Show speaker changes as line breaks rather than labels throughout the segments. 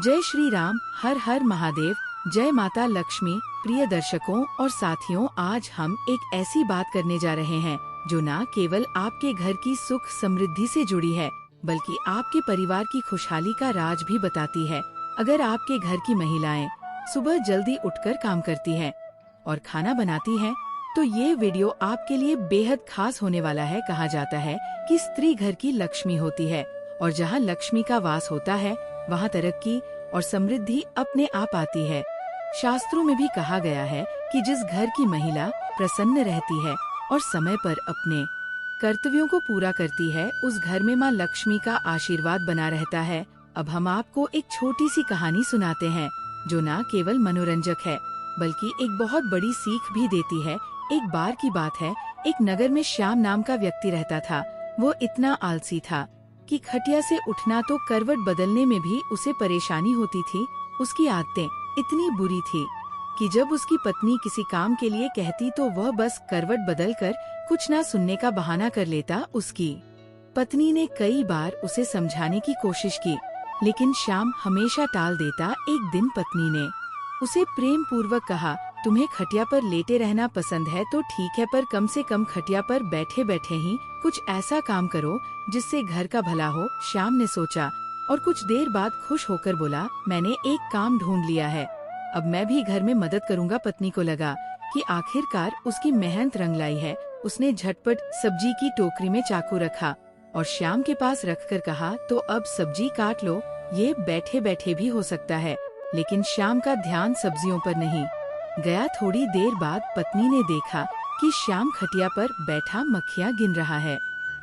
जय श्री राम, हर हर महादेव, जय माता लक्ष्मी। प्रिय दर्शकों और साथियों, आज हम एक ऐसी बात करने जा रहे हैं जो न केवल आपके घर की सुख समृद्धि से जुड़ी है बल्कि आपके परिवार की खुशहाली का राज भी बताती है। अगर आपके घर की महिलाएं सुबह जल्दी उठकर काम करती हैं और खाना बनाती हैं, तो ये वीडियो आपके लिए बेहद खास होने वाला है। कहा जाता है कि स्त्री घर की लक्ष्मी होती है और जहाँ लक्ष्मी का वास होता है वहाँ तरक्की और समृद्धि अपने आप आती है। शास्त्रों में भी कहा गया है कि जिस घर की महिला प्रसन्न रहती है और समय पर अपने कर्तव्यों को पूरा करती है, उस घर में माँ लक्ष्मी का आशीर्वाद बना रहता है। अब हम आपको एक छोटी सी कहानी सुनाते हैं जो न केवल मनोरंजक है बल्कि एक बहुत बड़ी सीख भी देती है। एक बार की बात है, एक नगर में श्याम नाम का व्यक्ति रहता था। वो इतना आलसी था कि खटिया से उठना तो करवट बदलने में भी उसे परेशानी होती थी। उसकी आदतें इतनी बुरी थी कि जब उसकी पत्नी किसी काम के लिए कहती तो वह बस करवट बदलकर कुछ न सुनने का बहाना कर लेता। उसकी पत्नी ने कई बार उसे समझाने की कोशिश की, लेकिन श्याम हमेशा टाल देता। एक दिन पत्नी ने उसे प्रेम पूर्वक कहा, तुम्हें खटिया पर लेटे रहना पसंद है तो ठीक है, पर कम से कम खटिया पर बैठे बैठे ही कुछ ऐसा काम करो जिससे घर का भला हो। श्याम ने सोचा और कुछ देर बाद खुश होकर बोला, मैंने एक काम ढूंढ लिया है, अब मैं भी घर में मदद करूंगा। पत्नी को लगा कि आखिरकार उसकी मेहनत रंग लाई है। उसने झटपट सब्जी की टोकरी में चाकू रखा और श्याम के पास रखकर कहा, तो अब सब्जी काट लो, ये बैठे बैठे भी हो सकता है। लेकिन श्याम का ध्यान सब्जियों पर नहीं गया। थोड़ी देर बाद पत्नी ने देखा कि श्याम खटिया पर बैठा मक्खियाँ गिन रहा है।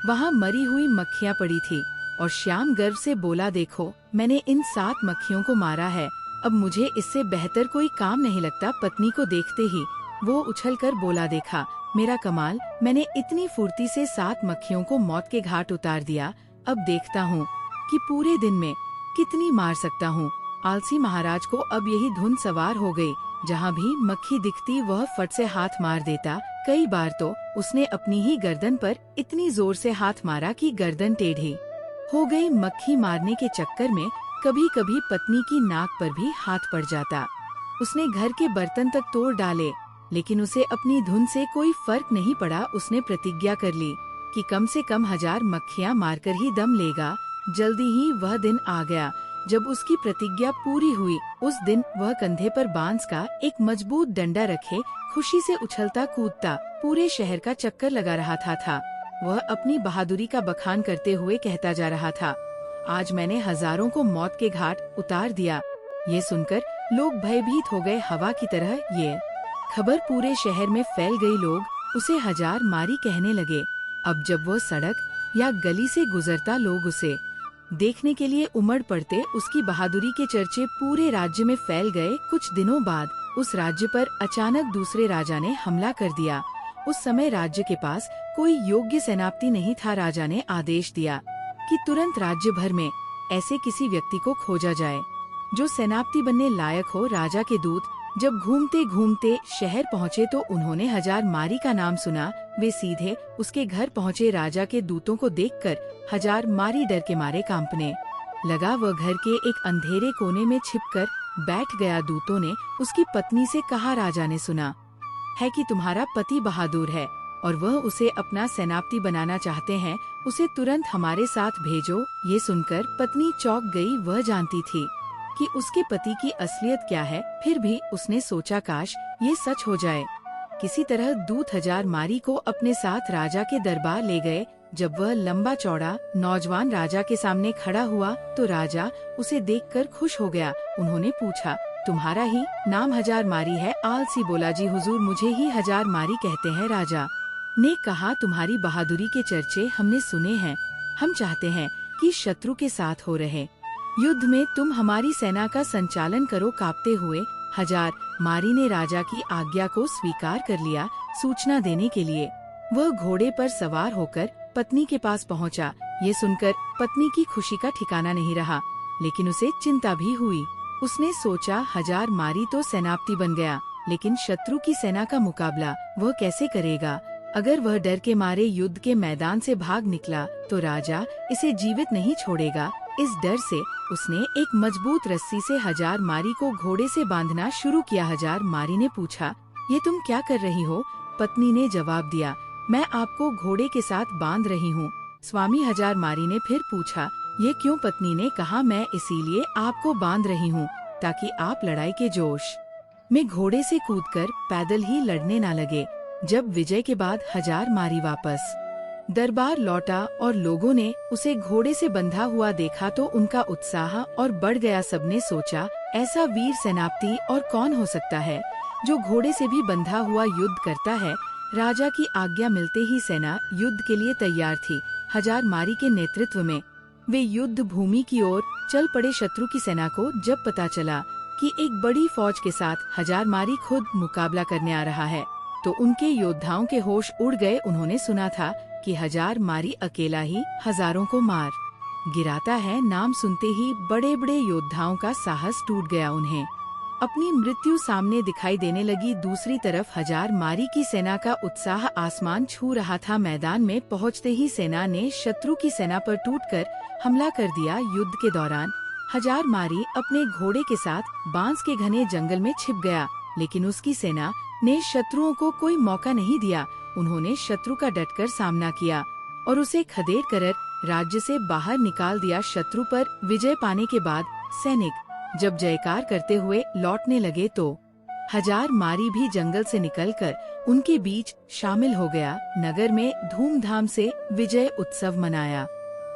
वहाँ मरी हुई मक्खियाँ पड़ी थी और श्याम गर्व से बोला, देखो मैंने इन 7 मक्खियों को मारा है, अब मुझे इससे बेहतर कोई काम नहीं लगता। पत्नी को देखते ही वो उछलकर बोला, देखा मेरा कमाल, मैंने इतनी फुर्ती से 7 मक्खियों को मौत के घाट उतार दिया। अब देखता हूँ कि पूरे दिन में कितनी मार सकता हूँ। आलसी महाराज को अब यही धुन सवार हो गई। जहाँ भी मक्खी दिखती वह फट से हाथ मार देता। कई बार तो उसने अपनी ही गर्दन पर इतनी जोर से हाथ मारा कि गर्दन टेढ़ी हो गई। मक्खी मारने के चक्कर में कभी कभी पत्नी की नाक पर भी हाथ पड़ जाता। उसने घर के बर्तन तक तोड़ डाले, लेकिन उसे अपनी धुन से कोई फर्क नहीं पड़ा। उसने प्रतिज्ञा कर ली कि कम से कम 1000 मक्खियाँ मारकर ही दम लेगा। जल्दी ही वह दिन आ गया जब उसकी प्रतिज्ञा पूरी हुई। उस दिन वह कंधे पर बांस का एक मजबूत डंडा रखे खुशी से उछलता कूदता पूरे शहर का चक्कर लगा रहा था। वह अपनी बहादुरी का बखान करते हुए कहता जा रहा था, आज मैंने हजारों को मौत के घाट उतार दिया। ये सुनकर लोग भयभीत हो गए। हवा की तरह ये खबर पूरे शहर में फैल गई। लोग उसे 1000 मारी कहने लगे। अब जब वो सड़क या गली से गुजरता, लोग उसे देखने के लिए उमड़ पड़ते। उसकी बहादुरी के चर्चे पूरे राज्य में फैल गए। कुछ दिनों बाद उस राज्य पर अचानक दूसरे राजा ने हमला कर दिया। उस समय राज्य के पास कोई योग्य सेनापति नहीं था। राजा ने आदेश दिया कि तुरंत राज्य भर में ऐसे किसी व्यक्ति को खोजा जाए जो सेनापति बनने लायक हो। राजा के दूत जब घूमते घूमते शहर पहुँचे तो उन्होंने 1000 मारी का नाम सुना। वे सीधे उसके घर पहुँचे। राजा के दूतों को देखकर 1000 मारी डर के मारे कांपने लगा। वह घर के एक अंधेरे कोने में छिपकर बैठ गया। दूतों ने उसकी पत्नी से कहा, राजा ने सुना है कि तुम्हारा पति बहादुर है और वह उसे अपना सेनापति बनाना चाहते हैं, उसे तुरंत हमारे साथ भेजो। ये सुनकर पत्नी चौंक गई। वह जानती थी कि उसके पति की असलियत क्या है, फिर भी उसने सोचा, काश ये सच हो जाए। किसी तरह दूत 1000 मारी को अपने साथ राजा के दरबार ले गए। जब वह लंबा चौड़ा नौजवान राजा के सामने खड़ा हुआ तो राजा उसे देखकर खुश हो गया। उन्होंने पूछा, तुम्हारा ही नाम 1000 मारी है? आलसी बोला, जी हुजूर, मुझे ही 1000 मारी कहते हैं। राजा ने कहा, तुम्हारी बहादुरी के चर्चे हमने सुने हैं। हम चाहते हैं कि शत्रु के साथ हो रहे युद्ध में तुम हमारी सेना का संचालन करो। कांपते हुए 1000 मारी ने राजा की आज्ञा को स्वीकार कर लिया। सूचना देने के लिए वह घोड़े पर सवार होकर पत्नी के पास पहुंचा। ये सुनकर पत्नी की खुशी का ठिकाना नहीं रहा, लेकिन उसे चिंता भी हुई। उसने सोचा, 1000 मारी तो सेनापति बन गया, लेकिन शत्रु की सेना का मुकाबला वह कैसे करेगा? अगर वह डर के मारे युद्ध के मैदान से भाग निकला तो राजा इसे जीवित नहीं छोड़ेगा। इस डर से उसने एक मजबूत रस्सी से हजार मारी को घोड़े से बांधना शुरू किया। हजार मारी ने पूछा, ये तुम क्या कर रही हो? पत्नी ने जवाब दिया, मैं आपको घोड़े के साथ बांध रही हूँ। स्वामी हजार मारी ने फिर पूछा, ये क्यों? पत्नी ने कहा, मैं इसीलिए आपको बांध रही हूँ ताकि आप लड़ाई के जोश में घोड़े से कूदकर पैदल ही लड़ने न लगे। जब विजय के बाद हजार मारी वापस दरबार लौटा और लोगों ने उसे घोड़े से बंधा हुआ देखा तो उनका उत्साह और बढ़ गया। सबने सोचा, ऐसा वीर सेनापति और कौन हो सकता है जो घोड़े से भी बंधा हुआ युद्ध करता है। राजा की आज्ञा मिलते ही सेना युद्ध के लिए तैयार थी। हजार मारी के नेतृत्व में वे युद्ध भूमि की ओर चल पड़े। शत्रु की सेना को जब पता चला कि एक बड़ी फौज के साथ हजार मारी खुद मुकाबला करने आ रहा है तो उनके योद्धाओं के होश उड़ गए। उन्होंने सुना था कि हजार मारी अकेला ही हजारों को मार गिराता है। नाम सुनते ही बड़े बड़े योद्धाओं का साहस टूट गया। उन्हें अपनी मृत्यु सामने दिखाई देने लगी। दूसरी तरफ हजार मारी की सेना का उत्साह आसमान छू रहा था। मैदान में पहुंचते ही सेना ने शत्रु की सेना पर टूटकर हमला कर दिया। युद्ध के दौरान हजार मारी अपने घोड़े के साथ बांस के घने जंगल में छिप गया, लेकिन उसकी सेना ने शत्रुओं को कोई मौका नहीं दिया। उन्होंने शत्रु का डटकर सामना किया और उसे खदेड़ कर राज्य से बाहर निकाल दिया। शत्रु पर विजय पाने के बाद सैनिक जब जयकार करते हुए लौटने लगे तो हजार मारी भी जंगल से निकलकर उनके बीच शामिल हो गया। नगर में धूमधाम से विजय उत्सव मनाया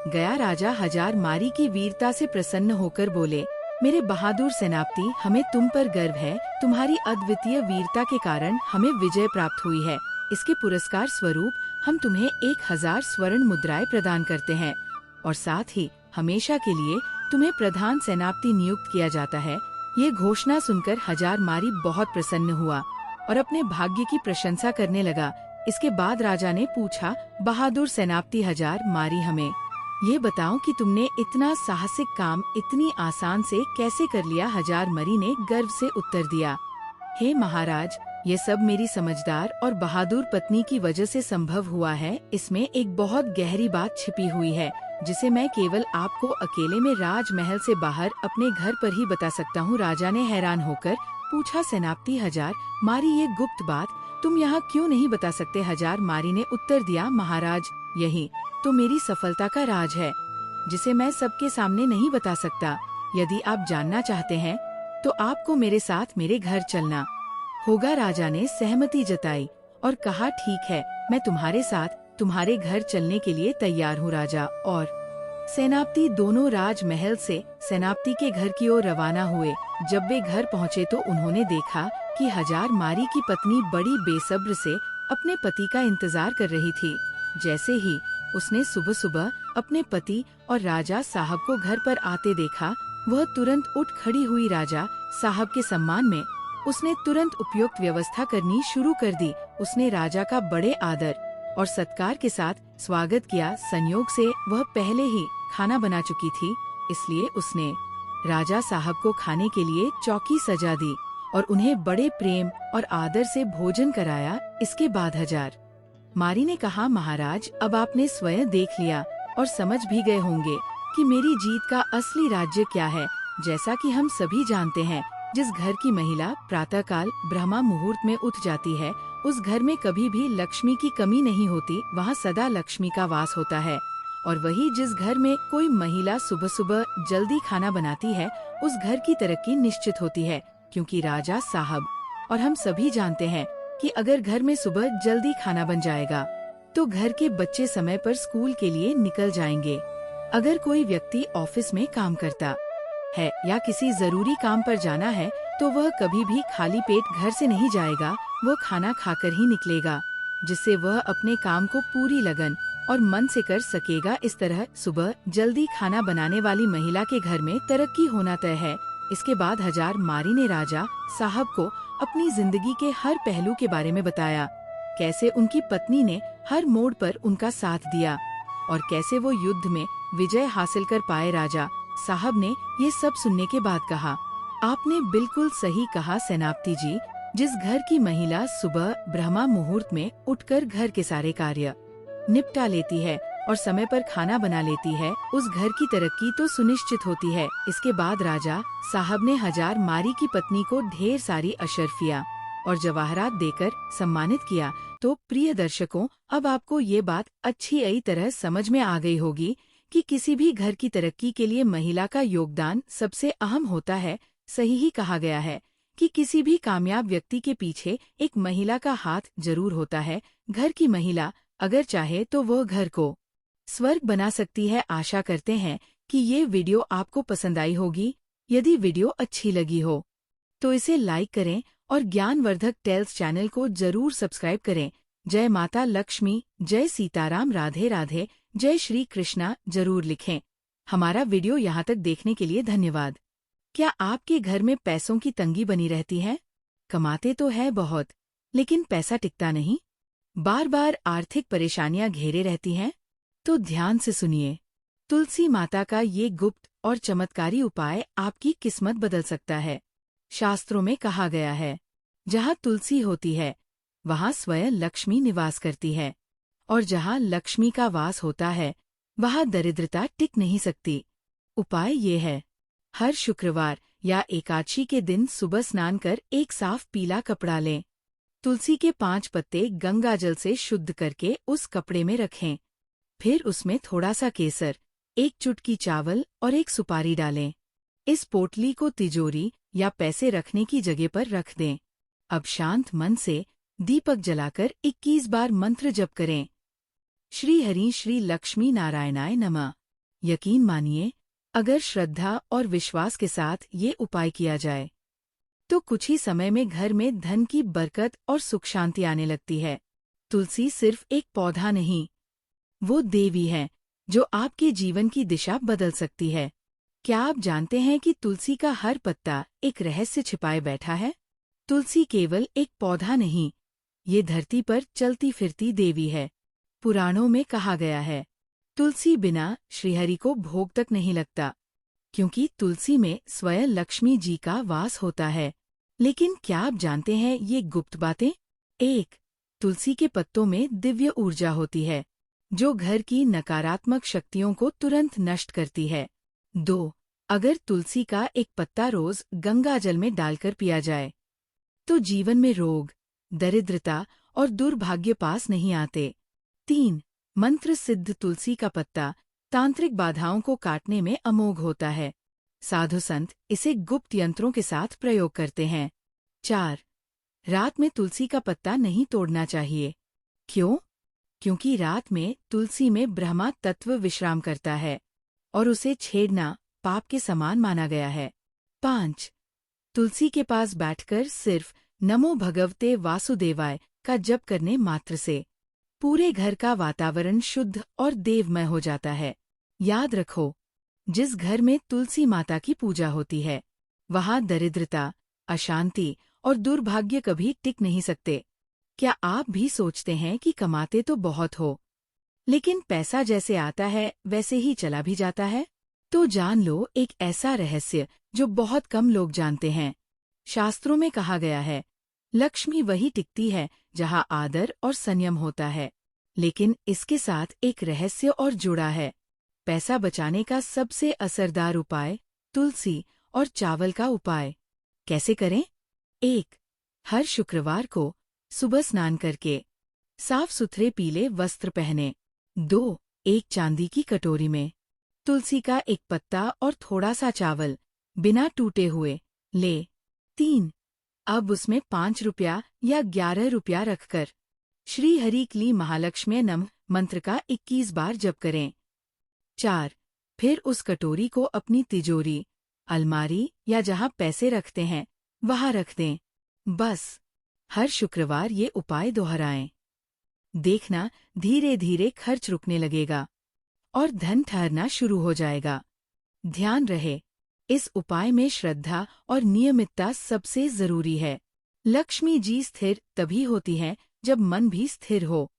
गया। राजा हजार मारी की वीरता से प्रसन्न होकर बोले, मेरे बहादुर सेनापति, हमें तुम पर गर्व है। तुम्हारी अद्वितीय वीरता के कारण हमें विजय प्राप्त हुई है। इसके पुरस्कार स्वरूप हम तुम्हें 1000 स्वर्ण मुद्राएं प्रदान करते हैं और साथ ही हमेशा के लिए तुम्हें प्रधान सेनापति नियुक्त किया जाता है। ये घोषणा सुनकर हजार मारी बहुत प्रसन्न हुआ और अपने भाग्य की प्रशंसा करने लगा। इसके बाद राजा ने पूछा, बहादुर सेनापति हजार मारी, हमें ये बताओ कि तुमने इतना साहसिक काम इतनी आसान से कैसे कर लिया? हजार मारी ने गर्व से उत्तर दिया, हे महाराज, ये सब मेरी समझदार और बहादुर पत्नी की वजह से संभव हुआ है। इसमें एक बहुत गहरी बात छिपी हुई है जिसे मैं केवल आपको अकेले में राजमहल से बाहर अपने घर पर ही बता सकता हूँ। राजा ने हैरान होकर पूछा, सेनापति हजार मारी, ये गुप्त बात तुम यहाँ क्यों नहीं बता सकते? हजार मारी ने उत्तर दिया, महाराज, यही तो मेरी सफलता का राज है जिसे मैं सबके सामने नहीं बता सकता। यदि आप जानना चाहते हैं तो आपको मेरे साथ मेरे घर चलना होगा। राजा ने सहमति जताई और कहा, ठीक है, मैं तुम्हारे साथ तुम्हारे घर चलने के लिए तैयार हूँ। राजा और सेनापति दोनों राजमहल से सेनापति के घर की ओर रवाना हुए। जब वे घर पहुँचे तो उन्होंने देखा कि हजार मारी की पत्नी बड़ी बेसब्र से अपने पति का इंतजार कर रही थी। जैसे ही उसने सुबह सुबह अपने पति और राजा साहब को घर पर आते देखा, वह तुरंत उठ खड़ी हुई। राजा साहब के सम्मान में उसने तुरंत उपयुक्त व्यवस्था करनी शुरू कर दी। उसने राजा का बड़े आदर और सत्कार के साथ स्वागत किया। संयोग से वह पहले ही खाना बना चुकी थी, इसलिए उसने राजा साहब को खाने के लिए चौकी सजा दी और उन्हें बड़े प्रेम और आदर से भोजन कराया। इसके बाद हजार मारी ने कहा, महाराज, अब आपने स्वयं देख लिया और समझ भी गए होंगे कि मेरी जीत का असली राज्य क्या है। जैसा कि हम सभी जानते हैं, जिस घर की महिला प्रातःकाल ब्रह्मा मुहूर्त में उठ जाती है, उस घर में कभी भी लक्ष्मी की कमी नहीं होती, वहाँ सदा लक्ष्मी का वास होता है। और वही जिस घर में कोई महिला सुबह सुबह जल्दी खाना बनाती है, उस घर की तरक्की निश्चित होती है, क्योंकि राजा साहब और हम सभी जानते हैं कि अगर घर में सुबह जल्दी खाना बन जाएगा तो घर के बच्चे समय पर स्कूल के लिए निकल जाएंगे। अगर कोई व्यक्ति ऑफिस में काम करता है या किसी जरूरी काम पर जाना है तो वह कभी भी खाली पेट घर से नहीं जाएगा, वो खाना खाकर ही निकलेगा, जिससे वह अपने काम को पूरी लगन और मन से कर सकेगा। इस तरह सुबह जल्दी खाना बनाने वाली महिला के घर में तरक्की होना तय है। इसके बाद हजार मारी ने राजा साहब को अपनी जिंदगी के हर पहलू के बारे में बताया, कैसे उनकी पत्नी ने हर मोड़ पर उनका साथ दिया और कैसे वो युद्ध में विजय हासिल कर पाए। राजा साहब ने ये सब सुनने के बाद कहा, आपने बिल्कुल सही कहा सेनापति जी, जिस घर की महिला सुबह ब्रह्मा मुहूर्त में उठकर घर के सारे कार्य निपटा लेती है, और समय पर खाना बना लेती है, उस घर की तरक्की तो सुनिश्चित होती है। इसके बाद राजा साहब ने हजार मारी की पत्नी को ढेर सारी अशर्फिया और जवाहरात देकर सम्मानित किया। तो प्रिय दर्शकों, अब आपको ये बात अच्छी तरह समझ में आ गई होगी कि किसी भी घर की तरक्की के लिए महिला का योगदान सबसे अहम होता है। सही ही कहा गया है कि किसी भी कामयाब व्यक्ति के पीछे एक महिला का हाथ जरूर होता है। घर की महिला अगर चाहे तो वो घर को स्वर्ग बना सकती है। आशा करते हैं कि ये वीडियो आपको पसंद आई होगी। यदि वीडियो अच्छी लगी हो तो इसे लाइक करें और ज्ञानवर्धक टेल्स चैनल को जरूर सब्सक्राइब करें। जय माता लक्ष्मी, जय सीताराम, राधे राधे, जय श्री कृष्णा जरूर लिखें। हमारा वीडियो यहाँ तक देखने के लिए धन्यवाद। क्या आपके घर में पैसों की तंगी बनी रहती है? कमाते तो है बहुत, लेकिन पैसा टिकता नहीं। बार बार आर्थिक परेशानियां घेरे रहती हैं? तो ध्यान से सुनिए। तुलसी माता का ये गुप्त और चमत्कारी उपाय आपकी किस्मत बदल सकता है। शास्त्रों में कहा गया है, जहाँ तुलसी होती है वहाँ स्वयं लक्ष्मी निवास करती है, और जहाँ लक्ष्मी का वास होता है वहाँ दरिद्रता टिक नहीं सकती। उपाय ये है, हर शुक्रवार या एकादशी के दिन सुबह स्नान कर एक साफ पीला कपड़ा लें। तुलसी के 5 पत्ते गंगा जल से शुद्ध करके उस कपड़े में रखें। फिर उसमें थोड़ा सा केसर, 1 चुटकी चावल और 1 सुपारी डालें। इस पोटली को तिजोरी या पैसे रखने की जगह पर रख दें। अब शांत मन से दीपक जलाकर 21 बार मंत्र जप करें। श्री हरि श्री लक्ष्मी नारायणाय नमः। यकीन मानिए, अगर श्रद्धा और विश्वास के साथ ये उपाय किया जाए तो कुछ ही समय में घर में धन की बरकत और सुख शांति आने लगती है। तुलसी सिर्फ एक पौधा नहीं, वो देवी है जो आपके जीवन की दिशा बदल सकती है। क्या आप जानते हैं कि तुलसी का हर पत्ता एक रहस्य छिपाए बैठा है? तुलसी केवल एक पौधा नहीं, ये धरती पर चलती फिरती देवी है। पुराणों में कहा गया है, तुलसी बिना श्रीहरि को भोग तक नहीं लगता, क्योंकि तुलसी में स्वयं लक्ष्मी जी का वास होता है। लेकिन क्या आप जानते हैं ये गुप्त बातें? 1. तुलसी के पत्तों में दिव्य ऊर्जा होती है, जो घर की नकारात्मक शक्तियों को तुरंत नष्ट करती है। 2. अगर तुलसी का एक पत्ता रोज गंगा जल में डालकर पिया जाए तो जीवन में रोग, दरिद्रता और दुर्भाग्य पास नहीं आते। 3. मंत्र सिद्ध तुलसी का पत्ता तांत्रिक बाधाओं को काटने में अमोघ होता है। साधु संत इसे गुप्त यंत्रों के साथ प्रयोग करते हैं। 4. रात में तुलसी का पत्ता नहीं तोड़ना चाहिए। क्यों? क्योंकि रात में तुलसी में ब्रह्मा तत्व विश्राम करता है और उसे छेड़ना पाप के समान माना गया है। 5. तुलसी के पास बैठकर सिर्फ नमो भगवते वासुदेवाय का जप करने मात्र से पूरे घर का वातावरण शुद्ध और देवमय हो जाता है। याद रखो, जिस घर में तुलसी माता की पूजा होती है वहाँ दरिद्रता, अशांति और दुर्भाग्य कभी टिक नहीं सकते। क्या आप भी सोचते हैं कि कमाते तो बहुत हो, लेकिन पैसा जैसे आता है वैसे ही चला भी जाता है? तो जान लो एक ऐसा रहस्य जो बहुत कम लोग जानते हैं। शास्त्रों में कहा गया है, लक्ष्मी वही टिकती है जहाँ आदर और संयम होता है। लेकिन इसके साथ एक रहस्य और जुड़ा है। पैसा बचाने का सबसे असरदार उपाय तुलसी और चावल का उपाय। कैसे करें? 1. हर शुक्रवार को सुबह स्नान करके साफ सुथरे पीले वस्त्र पहने। 2. एक चांदी की कटोरी में तुलसी का एक पत्ता और थोड़ा सा चावल बिना टूटे हुए ले। 3. अब उसमें 5 रुपया या 11 रुपया रखकर श्री हरि क्ली महालक्ष्मी नमः मंत्र का 21 बार जप करें। 4. फिर उस कटोरी को अपनी तिजोरी, अलमारी या जहाँ पैसे रखते हैं वहाँ रख दें। बस हर शुक्रवार ये उपाय दोहराएं। देखना धीरे धीरे खर्च रुकने लगेगा और धन ठहरना शुरू हो जाएगा। ध्यान रहे, इस उपाय में श्रद्धा और नियमितता सबसे जरूरी है। लक्ष्मी जी स्थिर तभी होती हैं जब मन भी स्थिर हो।